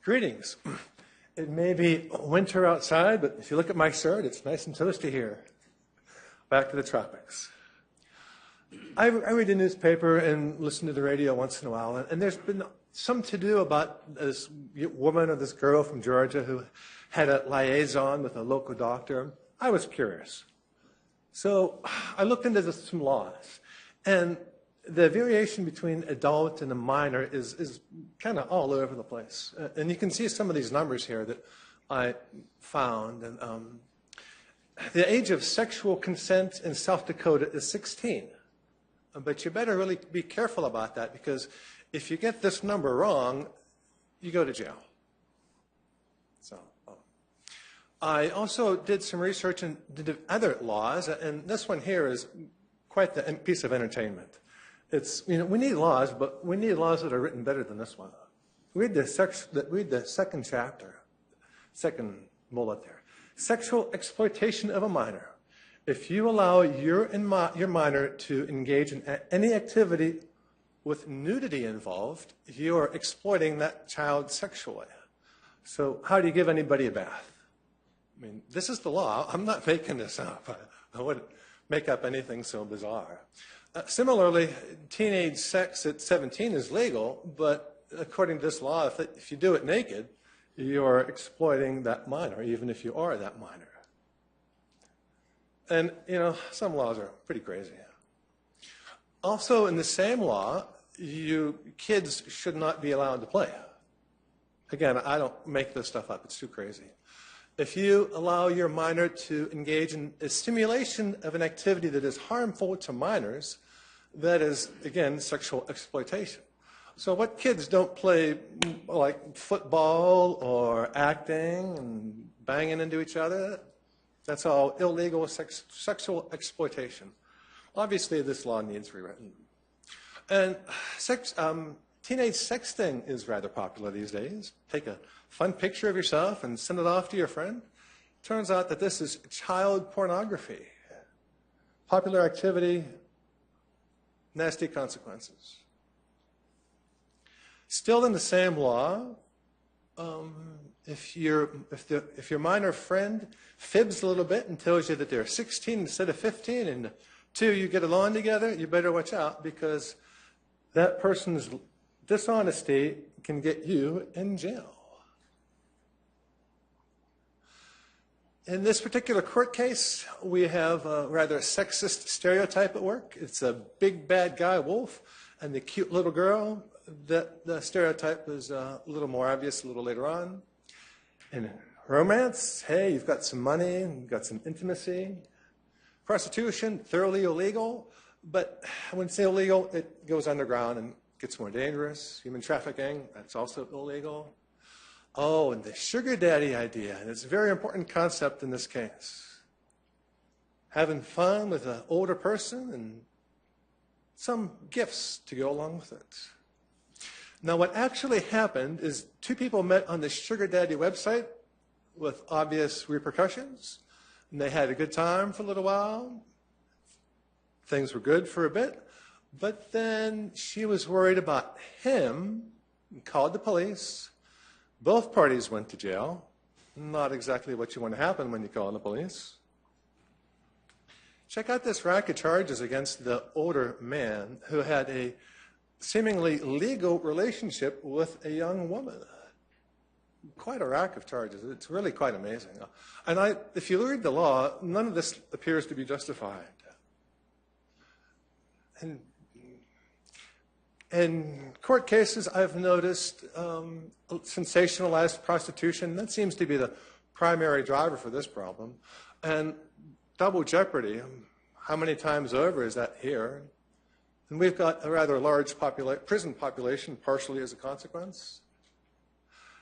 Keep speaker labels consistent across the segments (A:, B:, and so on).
A: Greetings. It may be winter outside, but if you look at my shirt, it's nice and toasty here. Back to the tropics. I read the newspaper and listen to the radio once in a while, and there's been some to-do about this woman or this girl from Georgia who had a liaison with a local doctor. I was curious. So I looked into some laws, and the variation between adult and a minor is kind of all over the place. And you can see some of these numbers here that I found. And the age of sexual consent in South Dakota is 16. But you better really be careful about that, because if you get this number wrong, you go to jail. So I also did some research into other laws, and this one here is quite the piece of entertainment. It's, we need laws, but we need laws that are written better than this one. Read the second chapter, second bullet there. Sexual exploitation of a minor. If you allow your minor to engage in any activity with nudity involved, you are exploiting that child sexually. So how do you give anybody a bath? I mean, this is the law. I'm not making this up. I wouldn't make up anything so bizarre. Similarly, teenage sex at 17 is legal, but according to this law, if you do it naked, you're exploiting that minor, even if you are that minor. And, some laws are pretty crazy. Also, in the same law, kids should not be allowed to play. Again, I don't make this stuff up. It's too crazy. If you allow your minor to engage in a stimulation of an activity that is harmful to minors, that is, again, sexual exploitation. So what kids don't play, like football or acting and banging into each other? That's all illegal sexual exploitation. Obviously, this law needs rewritten. And teenage sexting is rather popular these days. Take a fun picture of yourself and send it off to your friend. Turns out that this is child pornography. Popular activity, nasty consequences. Still in the same law, if your minor friend fibs a little bit and tells you that they're 16 instead of 15, and two, you get along together, you better watch out, because that person's dishonesty can get you in jail. In this particular court case, we have a rather sexist stereotype at work. It's a big bad guy wolf and the cute little girl. The stereotype is a little more obvious a little later on. In romance, hey, you've got some money, you've got some intimacy. Prostitution, thoroughly illegal, but when it's illegal, it goes underground and gets more dangerous. Human trafficking, that's also illegal. Oh, and the sugar daddy idea, and it's a very important concept in this case. Having fun with an older person and some gifts to go along with it. Now, what actually happened is two people met on the sugar daddy website with obvious repercussions, and they had a good time for a little while. Things were good for a bit, but then she was worried about him and called the police. Both parties went to jail. Not exactly what you want to happen when you call the police. Check out this rack of charges against the older man who had a seemingly legal relationship with a young woman. Quite a rack of charges. It's really quite amazing. And if you read the law, none of this appears to be justified. And in court cases, I've noticed sensationalized prostitution. That seems to be the primary driver for this problem. And double jeopardy, how many times over is that here? And we've got a rather large prison population, partially as a consequence.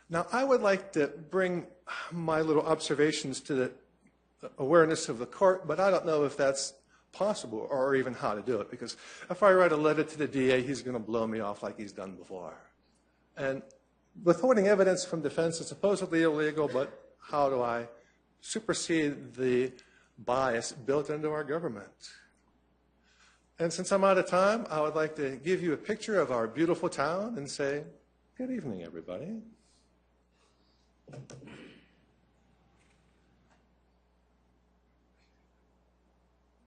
A: Now, I would like to bring my little observations to the awareness of the court, but I don't know if that's possible or even how to do it, because if I write a letter to the DA, he's going to blow me off like he's done before. And withholding evidence from defense is supposedly illegal, but how do I supersede the bias built into our government? And since I'm out of time, I would like to give you a picture of our beautiful town and say, good evening, everybody.